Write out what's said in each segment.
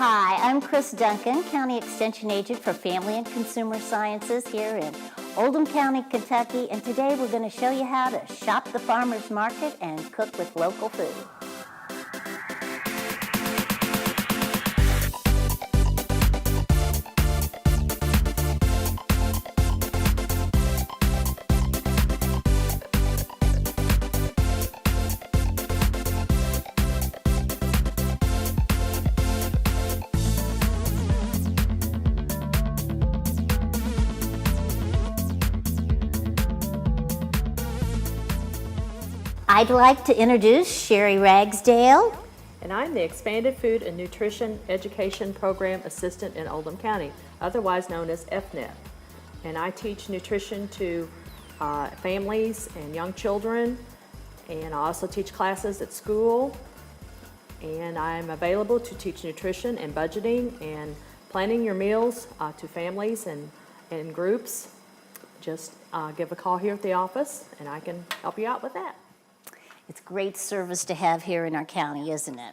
Hi, I'm Chris Duncan, County Extension Agent for Family and Consumer Sciences here in Oldham County, Kentucky, and today we're going to show you how to shop the farmer's market and cook with local food. I'd like to introduce Sherry Ragsdale. And I'm the Expanded Food and Nutrition Education Program Assistant in Oldham County, otherwise known as FNEP. And I teach nutrition to families and young children, and I also teach classes at school. And I'm available to teach nutrition and budgeting and planning your meals to families and groups. Just give a call here at the office and I can help you out with that. It's great service to have here in our county, isn't it?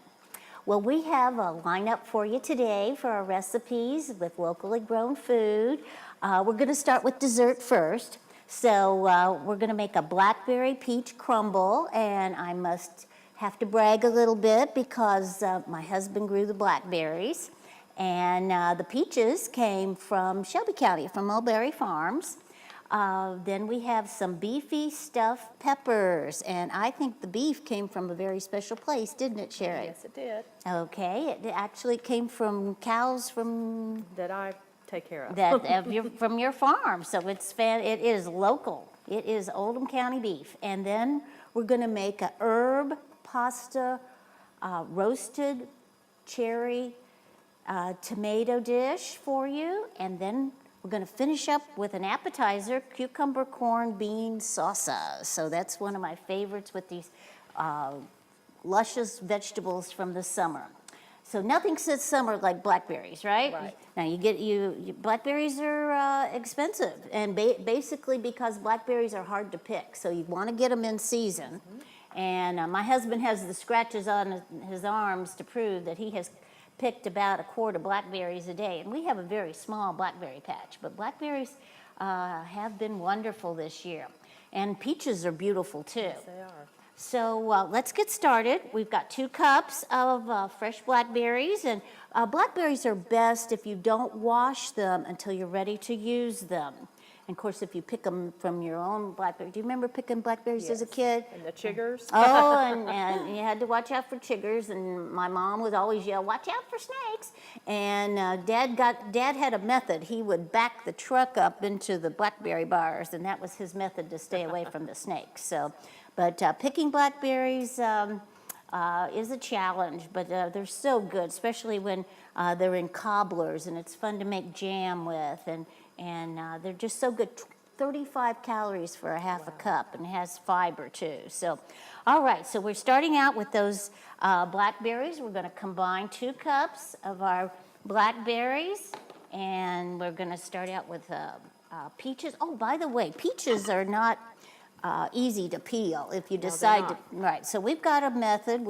Well, we have a lineup for you today for our recipes with locally grown food. We're going to start with dessert first. So we're going to make a blackberry peach crumble, and I must have to brag a little bit because my husband grew the blackberries, and the peaches came from Shelby County, from Mulberry Farms. Then we have some beefy stuffed peppers, and I think the beef came from a very special place, didn't it, Sherry? Yes, it did. Okay, it actually came from cows from... That I take care of. From your farm, so it is local. It is Oldham County beef. And then we're gonna make a herb pasta roasted cherry tomato dish for you, and then we're going to finish up with an appetizer, cucumber corn bean salsa. So that's one of my favorites with these luscious vegetables from the summer. So nothing says summer like blackberries, right? Right. Now blackberries are expensive, and basically because blackberries are hard to pick. So you want to get them in season. Mm-hmm. And my husband has the scratches on his arms to prove that he has picked about a quart of blackberries a day, and we have a very small blackberry patch, but blackberries have been wonderful this year. And peaches are beautiful too. Yes, they are. So let's get started. We've got 2 cups of fresh blackberries, and blackberries are best if you don't wash them until you're ready to use them. And of course, if you pick them from your own blackberry, do you remember picking blackberries as a kid? And the chiggers. Oh, and you had to watch out for chiggers, and my mom would always yell, "Watch out for snakes!" And Dad had a method. He would back the truck up into the blackberry bars, and that was his method to stay away from the snakes. So, but picking blackberries is a challenge, but they're so good, especially when they're in cobblers, and it's fun to make jam with, and they're just so good. 35 calories for a half a cup, and it has fiber too. So, all right, so we're starting out with those blackberries. We're going to combine 2 cups of our blackberries, and we're going to start out with peaches. Oh, by the way, peaches are not easy to peel if you decide to. Right, so we've got a method.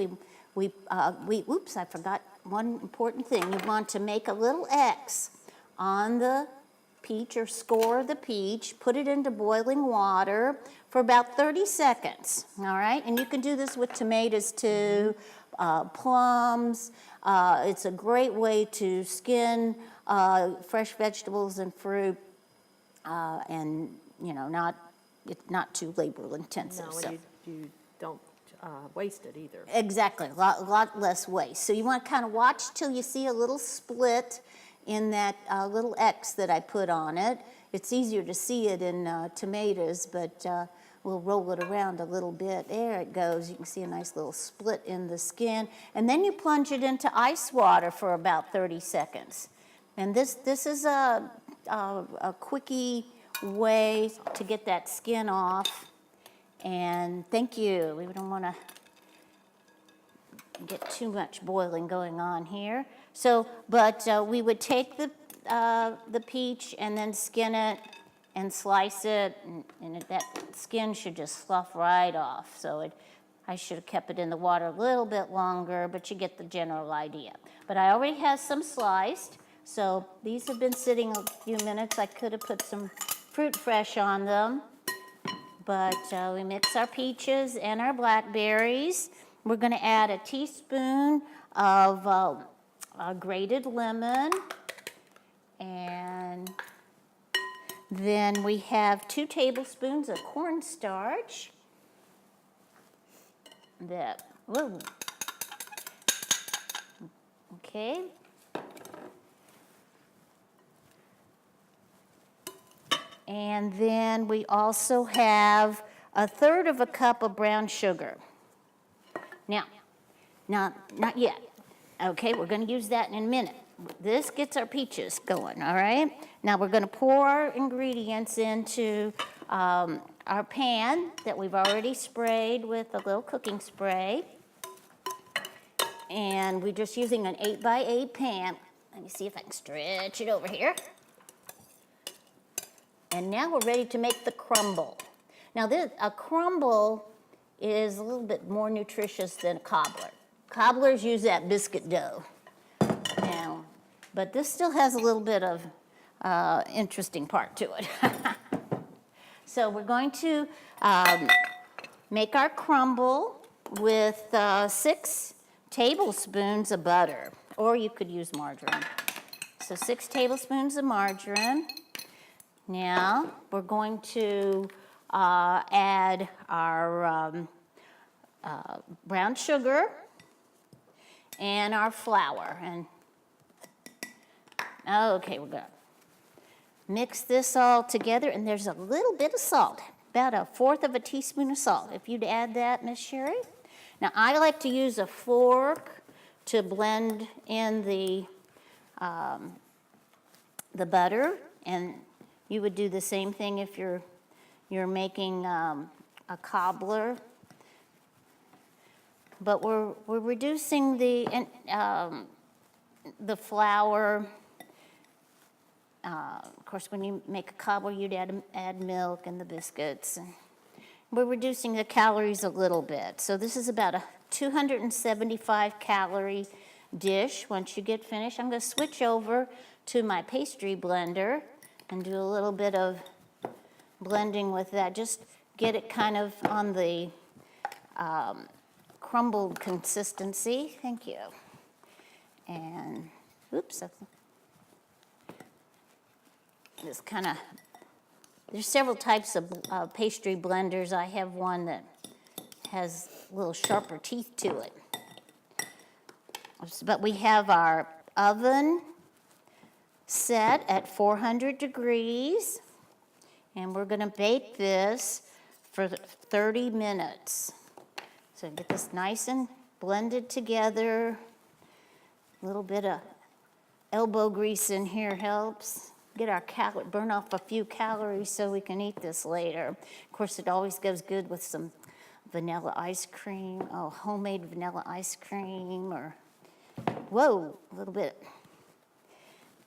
Oops, I forgot one important thing. You want to make a little X on the peach or score the peach, put it into boiling water for about 30 seconds, all right? And you can do this with tomatoes too, plums. It's a great way to skin fresh vegetables and fruit, and not too labor intensive. No, so. you don't waste it either. Exactly, a lot less waste. So you want to kind of watch till you see a little split in that little X that I put on it. It's easier to see it in tomatoes, but we'll roll it around a little bit. There it goes. You can see a nice little split in the skin. And then you plunge it into ice water for about 30 seconds. And this is a quickie way to get that skin off. And thank you. We don't want to get too much boiling going on here. So, but we would take the peach and then skin it and slice it, and that skin should just slough right off. So I should have kept it in the water a little bit longer, but you get the general idea. But I already have some sliced, so these have been sitting a few minutes. I could have put some fruit fresh on them, but we mix our peaches and our blackberries. We're going to add a teaspoon of grated lemon, and then we have 2 tablespoons of cornstarch. Whoa. Okay. And then we also have 1/3 of a cup of brown sugar. Now, not yet. Okay, we're going to use that in a minute. This gets our peaches going, all right? Now we're going to pour our ingredients into our pan that we've already sprayed with a little cooking spray. And we're just using an 8x8 pan. Let me see if I can stretch it over here. And now we're ready to make the crumble. Now a crumble is a little bit more nutritious than a cobbler. Cobblers use that biscuit dough. But this still has a little bit of interesting part to it. So we're going to make our crumble with 6 tablespoons of butter, or you could use margarine. So 6 tablespoons of margarine. Now we're going to add our brown sugar and our flour. And okay, we're going to mix this all together, and there's a little bit of salt, about 1/4 of a teaspoon of salt. If you'd add that, Miss Sherry. Now I like to use a fork to blend in the butter, and you would do the same thing if you're making a cobbler. But we're reducing the flour. Of course, when you make a cobbler, you'd add milk and the biscuits. And we're reducing the calories a little bit. So this is about a 275 calorie dish. Once you get finished, I'm going to switch over to my pastry blender and do a little bit of blending with that. Just get it kind of on the crumbled consistency. Thank you. And oops. This kind of, there's several types of pastry blenders. I have one that has a little sharper teeth to it. But we have our oven set at 400 degrees, and we're going to bake this for 30 minutes. So get this nice and blended together. A little bit of elbow grease in here helps. Get our burn off a few calories so we can eat this later. Of course, it always goes good with some vanilla ice cream. Oh, homemade vanilla ice cream, or whoa, a little bit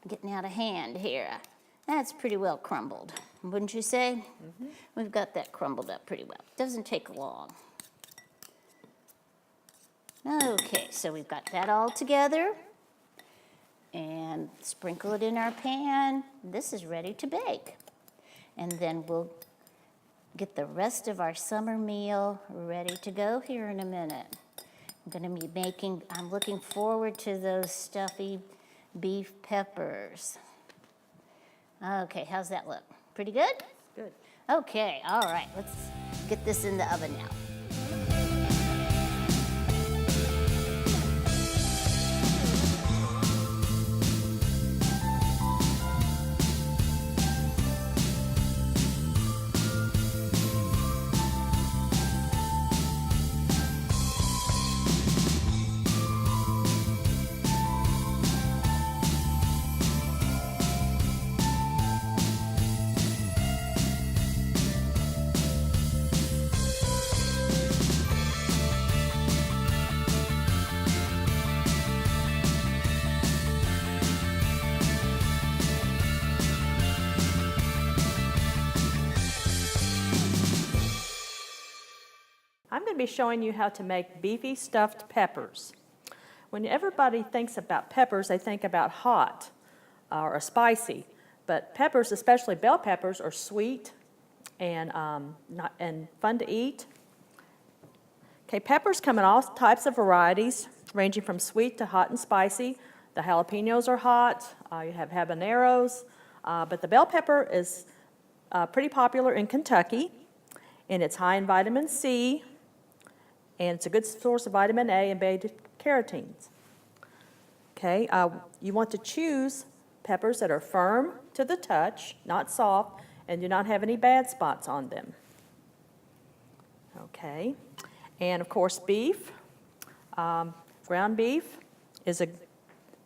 getting out of hand here. That's pretty well crumbled, wouldn't you say? Mm-hmm. We've got that crumbled up pretty well. Doesn't take long. Okay, so we've got that all together. And sprinkle it in our pan. This is ready to bake. And then we'll get the rest of our summer meal ready to go here in a minute. I'm looking forward to those stuffy beef peppers. Okay, how's that look? Pretty good? Good. Okay, all right, let's get this in the oven now. going to be showing you how to make beefy stuffed peppers. When everybody thinks about peppers, they think about hot or spicy. But peppers, especially bell peppers, are sweet and fun to eat. Okay, peppers come in all types of varieties, ranging from sweet to hot and spicy. The jalapenos are hot. You have habaneros. But the bell pepper is pretty popular in Kentucky, and it's high in vitamin C, and it's a good source of vitamin A and beta-carotenes. Okay, you want to choose peppers that are firm to the touch, not soft, and do not have any bad spots on them. Okay, and of course beef. Ground beef is a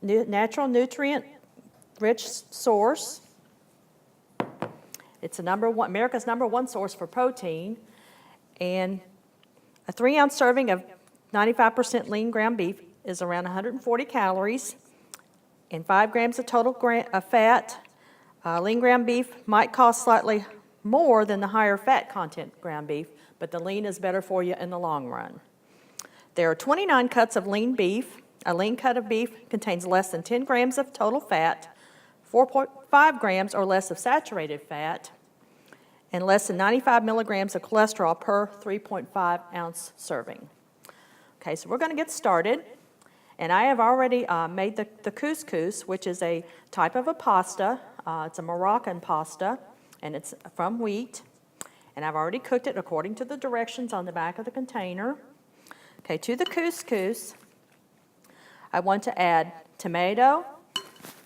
natural nutrient-rich source. It's America's #1 source for protein, and a 3-ounce serving of 95% lean ground beef is around 140 calories and 5 grams of total fat. Lean ground beef might cost slightly more than the higher fat content ground beef, but the lean is better for you in the long run. There are 29 cuts of lean beef. A lean cut of beef contains less than 10 grams of total fat, 4.5 grams or less of saturated fat, and less than 95 milligrams of cholesterol per 3.5-ounce serving. Okay, so we're going to get started. And I have already made the couscous, which is a type of a pasta. It's a Moroccan pasta, and it's from wheat. And I've already cooked it according to the directions on the back of the container. Okay, to the couscous, I want to add tomato.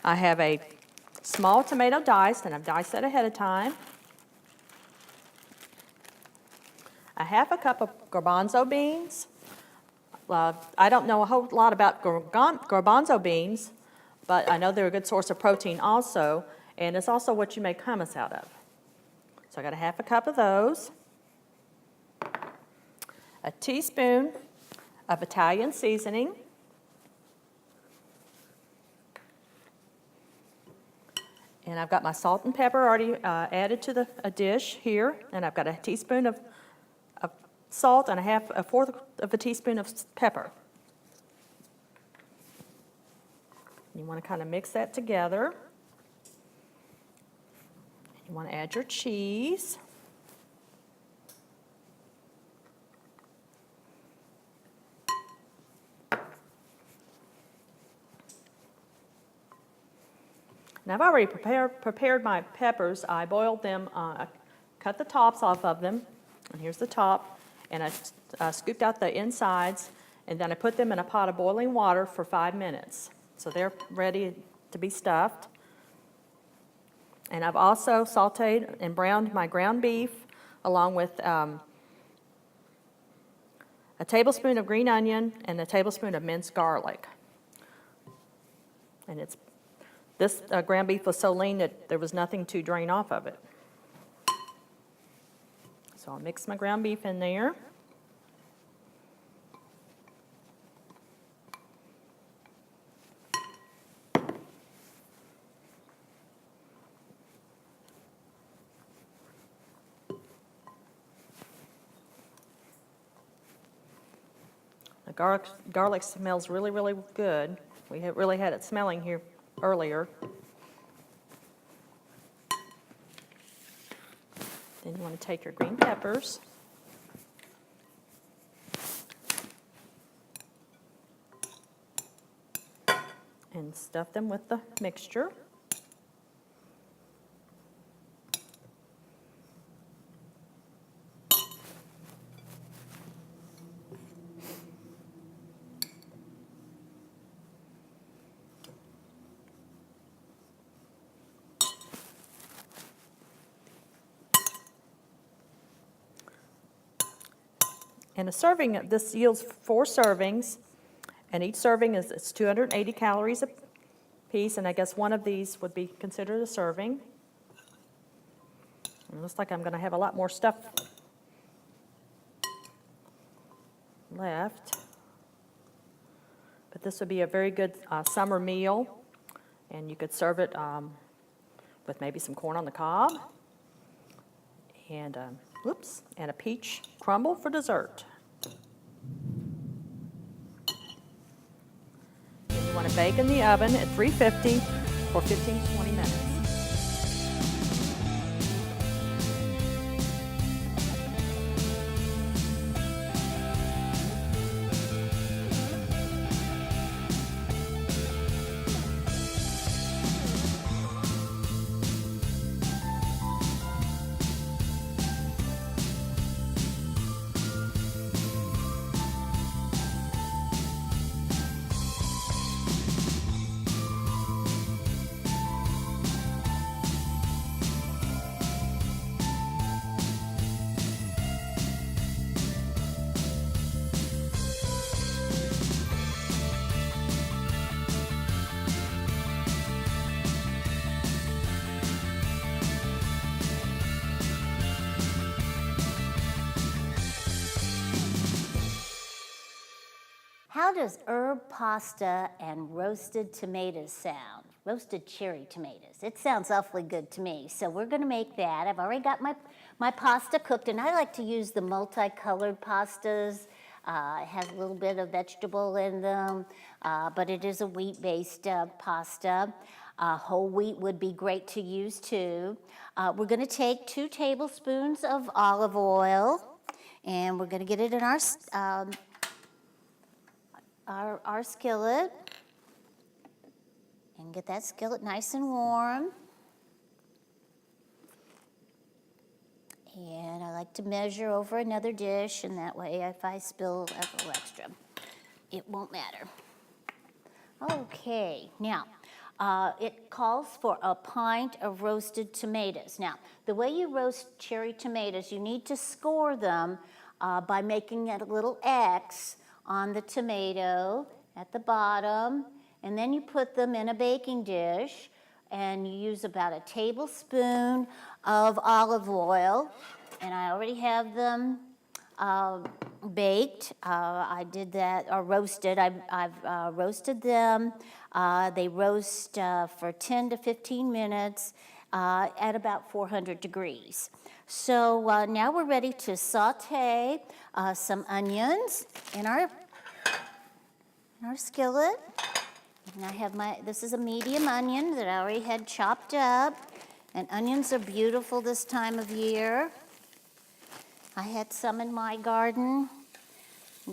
I have a small tomato diced, and I've diced it ahead of time. A half a cup of garbanzo beans. I don't know a whole lot about garbanzo beans, but I know they're a good source of protein also, and it's also what you make hummus out of. So I got a half a cup of those. A teaspoon of Italian seasoning. And I've got my salt and pepper already added to a dish here, and I've got a teaspoon of salt and a fourth of a teaspoon of pepper. You want to kind of mix that together. You want to add your cheese. Now I've already prepared my peppers. I boiled them, I cut the tops off of them, and here's the top. And I scooped out the insides, and then I put them in a pot of boiling water for 5 minutes. So they're ready to be stuffed. And I've also sauteed and browned my ground beef along with a tablespoon of green onion and a tablespoon of minced garlic. And this ground beef was so lean that there was nothing to drain off of it. So I'll mix my ground beef in there. The garlic smells really, really good. We really had it smelling here earlier. Then you want to take your green peppers. And stuff them with the mixture. And a serving, this yields 4 servings, and each serving is 280 calories a piece, and I guess one of these would be considered a serving. It looks like I'm going to have a lot more stuff left. But this would be a very good summer meal, and you could serve it with maybe some corn on the cob, and and a peach crumble for dessert. want to bake in the oven at 350 for 15 to 20 minutes. How does herb pasta and roasted tomatoes sound? Roasted cherry tomatoes. It sounds awfully good to me. So we're gonna make that. I've already got my pasta cooked, and I like to use the multicolored pastas. It has a little bit of vegetable in them, but it is a wheat-based pasta. Whole wheat would be great to use too. We're gonna take 2 tablespoons of olive oil, and we're gonna get it in our skillet, and get that skillet nice and warm. And I like to measure over another dish, and that way if I spill a little extra, it won't matter. Okay, now it calls for a pint of roasted tomatoes. Now, the way you roast cherry tomatoes, you need to score them by making a little X on the tomato at the bottom, and then you put them in a baking dish, and you use about a tablespoon of olive oil, and I already have them baked. I did that, or roasted. I've roasted them. They roast for 10 to 15 minutes at about 400 degrees. So now we're ready to saute some onions in our skillet. And I have this is a medium onion that I already had chopped up. And onions are beautiful this time of year. I had some in my garden,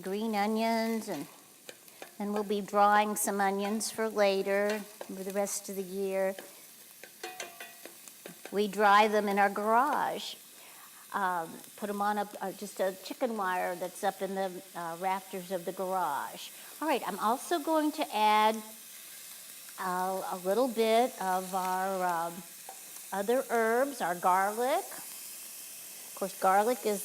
green onions, and we'll be drying some onions for later, for the rest of the year. We dry them in our garage. Put them on just a chicken wire that's up in the rafters of the garage. All right, I'm also going to add a little bit of our other herbs, our garlic. Of course, garlic this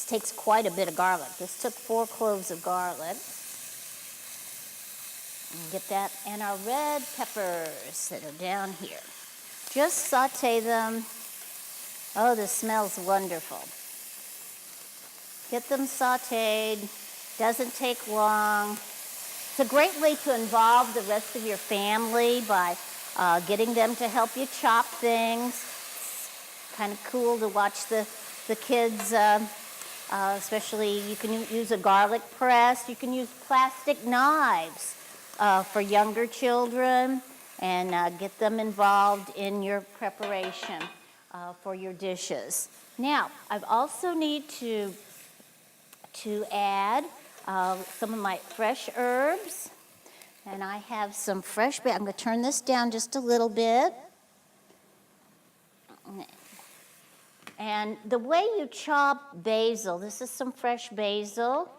takes quite a bit of garlic. This took 4 cloves of garlic. And get that, and our red peppers that are down here. Just saute them. Oh, this smells wonderful. Get them sauteed. Doesn't take long. It's a great way to involve the rest of your family by getting them to help you chop things. It's kind of cool to watch the kids, especially you can use a garlic press. You can use plastic knives for younger children, and get them involved in your preparation for your dishes. Now, I also need to add some of my fresh herbs, and I have some fresh I'm going to turn this down just a little bit. And the way you chop basil, this is some fresh basil.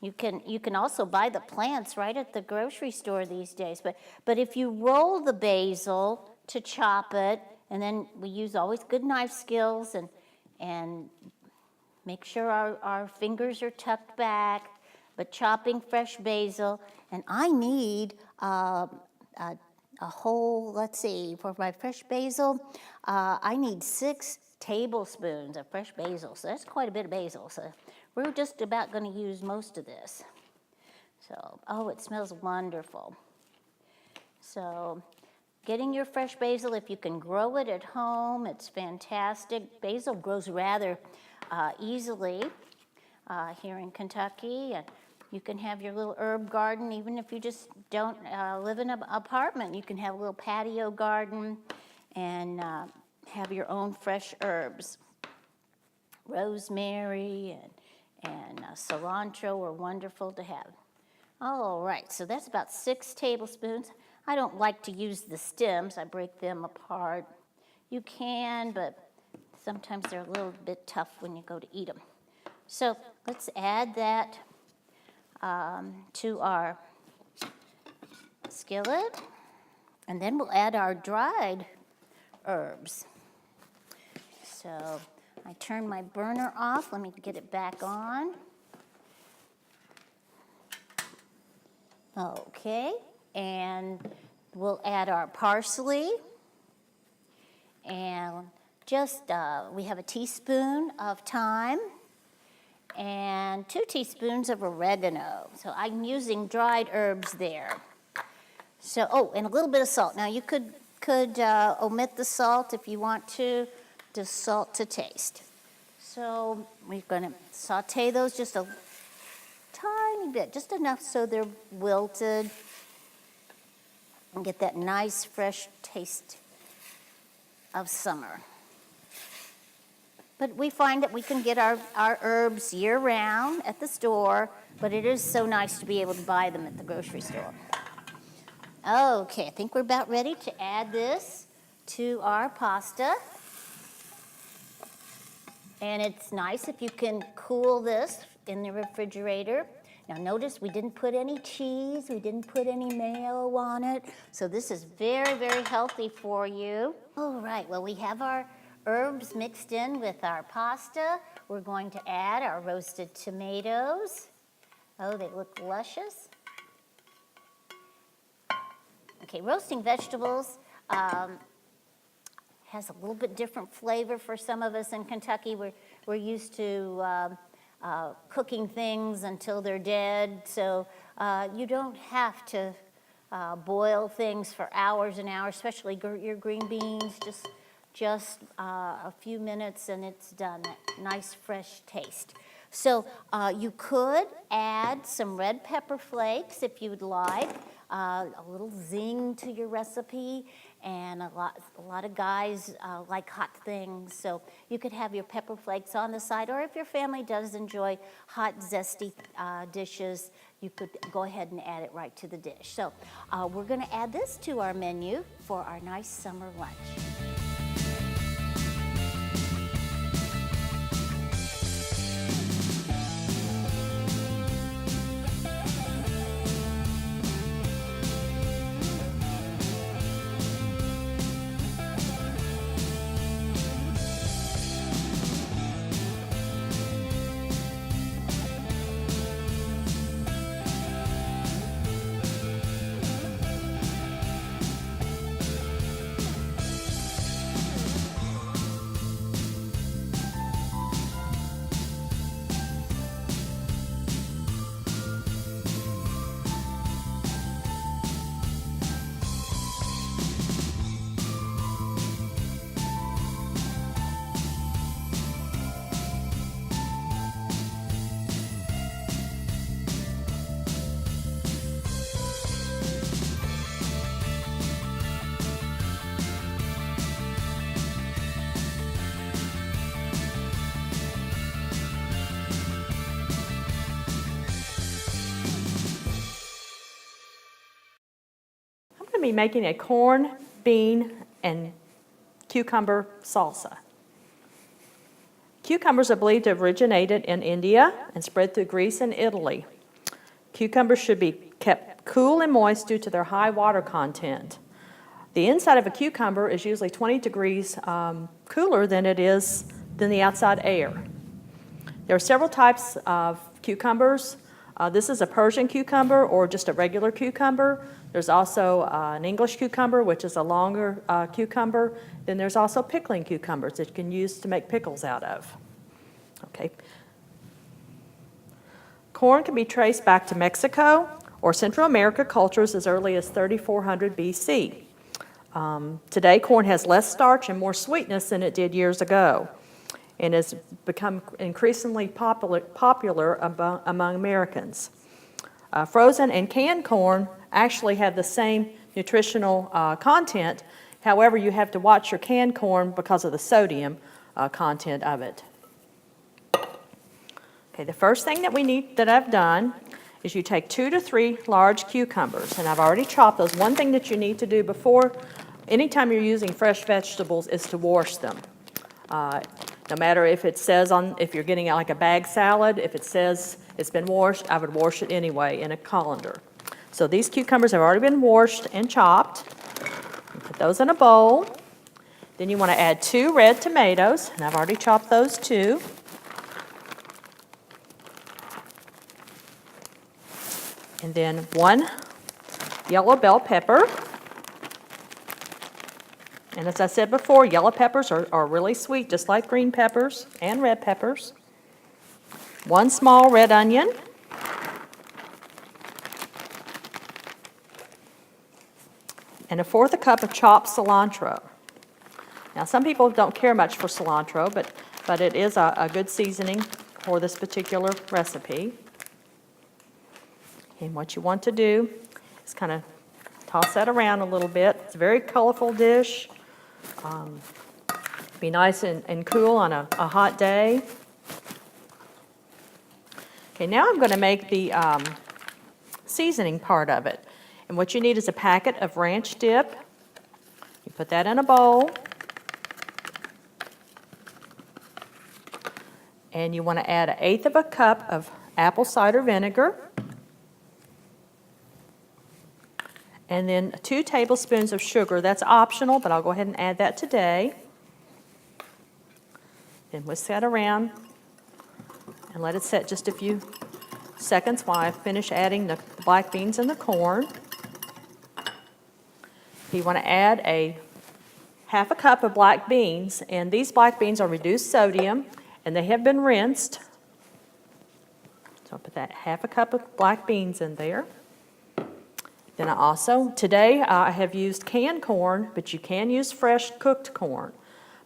You can also buy the plants right at the grocery store these days. But if you roll the basil to chop it, and then we use always good knife skills and make sure our fingers are tucked back, but chopping fresh basil. And I need a whole, let's see, for my fresh basil, I need 6 tablespoons of fresh basil. So that's quite a bit of basil. So we're just about going to use most of this. So, oh, it smells wonderful. So getting your fresh basil, if you can grow it at home, it's fantastic. Basil grows rather easily here in Kentucky. And You can have your little herb garden, even if you just don't live in an apartment. You can have a little patio garden and have your own fresh herbs. Rosemary and cilantro are wonderful to have. All right, so that's about 6 tablespoons. I don't like to use the stems. I break them apart. You can, but sometimes they're a little bit tough when you go to eat them. So let's add that to our skillet, and then we'll add our dried herbs. So I turn my burner off. Let me get it back on. Okay, and we'll add our parsley, and just we have a teaspoon of thyme and 2 teaspoons of oregano. So I'm using dried herbs there. So, oh, and a little bit of salt. Now you could omit the salt if you want to, just salt to taste. So we're going to saute those just a tiny bit, just enough so they're wilted and get that nice fresh taste of summer. But we find that we can get our herbs year-round at the store, but it is so nice to be able to buy them at the grocery store. Okay, I think we're about ready to add this to our pasta. And it's nice if you can cool this in the refrigerator. Now notice we didn't put any cheese, we didn't put any mayo on it, so this is very, very healthy for you. All right, well, we have our herbs mixed in with our pasta. We're going to add our roasted tomatoes. Oh, they look luscious. Okay, roasting vegetables has a little bit different flavor for some of us in Kentucky. We're used to cooking things until they're dead, so you don't have to boil things for hours and hours, especially your green beans. Just a few minutes and it's done. That nice fresh taste. So you could add some red pepper flakes if you'd like, a little zing to your recipe, and a lot of guys like hot things, so you could have your pepper flakes on the side, or if your family does enjoy hot, zesty dishes, you could go ahead and add it right to the dish. So we're going to add this to our menu for our nice summer lunch. I'm going to be making a corn, bean, and cucumber salsa. Cucumbers are believed to have originated in India and spread through Greece and Italy. Cucumbers should be kept cool and moist due to their high water content. The inside of a cucumber is usually 20 degrees cooler than the outside air. There are several types of cucumbers. This is a Persian cucumber or just a regular cucumber. There's also an English cucumber, which is a longer cucumber. Then there's also pickling cucumbers that you can use to make pickles out of. Okay. Corn can be traced back to Mexico or Central America cultures as early as 3400 BC. Today, corn has less starch and more sweetness than it did years ago, and has become increasingly popular among Americans. Frozen and canned corn actually have the same nutritional content. However, you have to watch your canned corn because of the sodium content of it. Okay, the first thing that I've done is you take 2 to 3 large cucumbers, and I've already chopped those. One thing that you need to do before, anytime you're using fresh vegetables, is to wash them. No matter if it says if you're getting like a bag salad, if it says it's been washed, I would wash it anyway in a colander. So these cucumbers have already been washed and chopped. Put those in a bowl. Then you want to add 2 red tomatoes, and I've already chopped those too. And then 1 yellow bell pepper. And as I said before, yellow peppers are really sweet, just like green peppers and red peppers. 1 small red onion. And 1/4 cup of chopped cilantro. Now, some people don't care much for cilantro, but it is a good seasoning for this particular recipe. And what you want to do is kind of toss that around a little bit. It's a very colorful dish. Be nice and cool on a hot day. Okay, now I'm going to make the seasoning part of it. And what you need is a packet of ranch dip. You put that in a bowl. And you want to add 1/8 cup of apple cider vinegar. And then 2 tablespoons of sugar. That's optional, but I'll go ahead and add that today. Then whisk that around and let it set just a few seconds while I finish adding the black beans and the corn. You want to add 1/2 cup of black beans, and these black beans are reduced sodium, and they have been rinsed. So I'll put that 1/2 cup of black beans in there. Then today I have used canned corn, but you can use fresh cooked corn.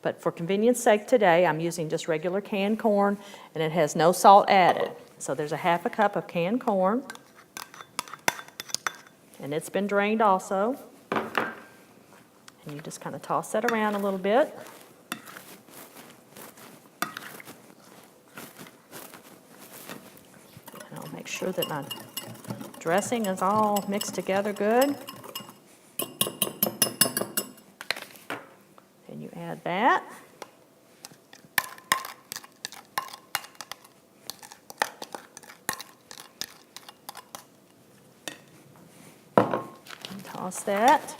But for convenience sake today, I'm using just regular canned corn, and it has no salt added. So there's 1/2 cup of canned corn, and it's been drained also. And you just kind of toss that around a little bit. And I'll make sure that my dressing is all mixed together good. Then you add that. And toss that.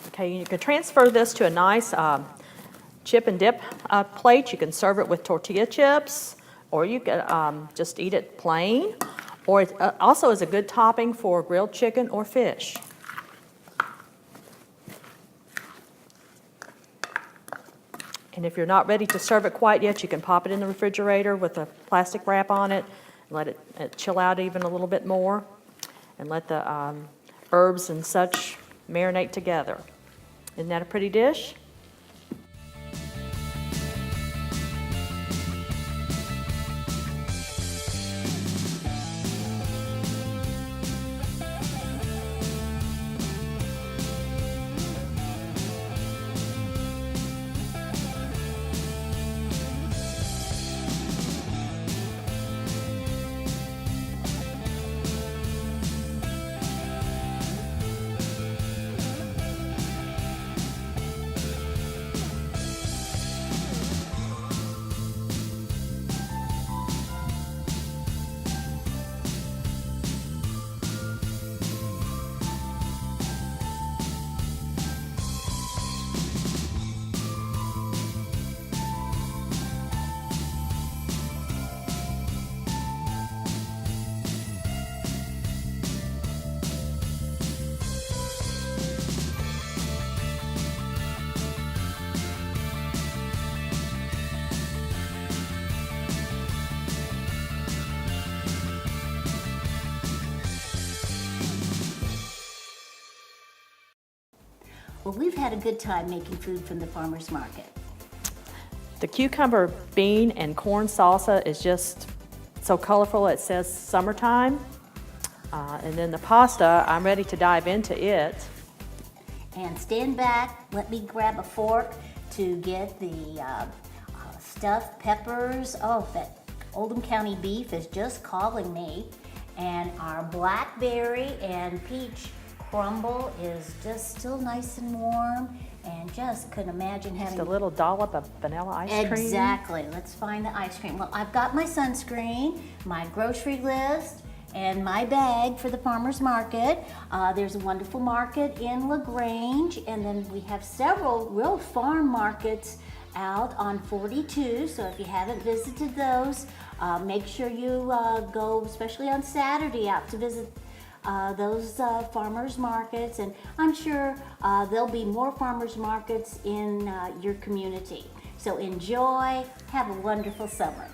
Okay, you can transfer this to a nice chip and dip plate. You can serve it with tortilla chips, or you could just eat it plain, or it also is a good topping for grilled chicken or fish. And if you're not ready to serve it quite yet, you can pop it in the refrigerator with a plastic wrap on it, and let it chill out even a little bit more, and let the herbs and such marinate together. Isn't that a pretty dish? Well, we've had a good time making food from the farmer's market. The cucumber bean and corn salsa is just so colorful it says summertime. And then the pasta, I'm ready to dive into it. And stand back, let me grab a fork to get the stuffed peppers. Oh, that Oldham County beef is just calling me. And our blackberry and peach crumble is just still nice and warm, and just couldn't imagine having Just a little dollop of vanilla ice cream. Exactly. Let's find the ice cream. Well, I've got my sunscreen, my grocery list, and my bag for the farmer's market. There's a wonderful market in LaGrange, and then we have several real farm markets out on 42, so if you haven't visited those, make sure you go, especially on Saturday, out to visit those farmers markets, and I'm sure there'll be more farmers markets in your community. So enjoy, have a wonderful summer.